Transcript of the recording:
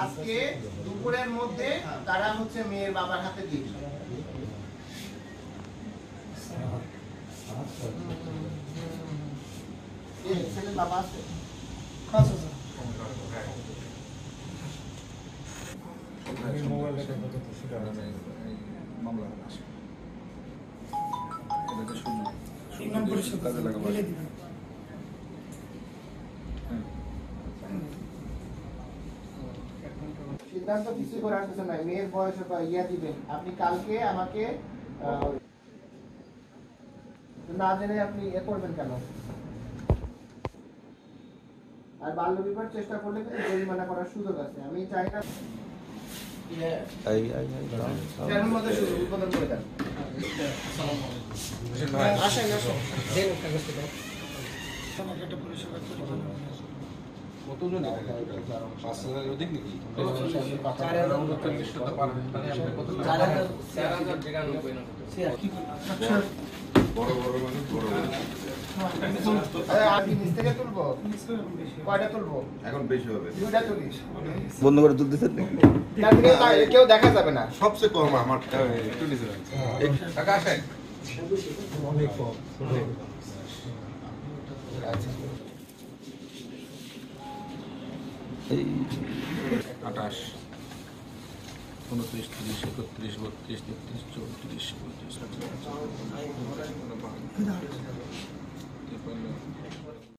আজকে দুপুরের মধ্যে তারা হচ্ছে মেয়ের বাবার হাতে দিয়ে দিল। ছেলের বাবা আছে? সিদ্ধান্ত কিছু করার কিছু নাই, মেয়ের বয়স ইয়া দিবেন আপনি। কালকে আমাকে না জেনে আপনি এ করবেন কেন? আর বাল্য বিবাহ চেষ্টা করলে কিন্তু জরিমানা করার সুযোগ আছে। আমি চাই না উদ্বোধন করে দেন। কতজন? ৫,০০০ অধিক নাকি? বড় বড় মানুষ বড় তুলবো কয়টা তুলবো? এখন বেশি হবে। দুইটা তুলিস বন্ধ করে তুলতেছেন কেউ দেখা যাবে না। সবচেয়ে কম আমার একটু নিচে টাকা আসে এই ২৮, ২৯, ৩০, ৩১, ৩২, ৩৩, ৩৪, ৩৪, ৩৫, ৩৫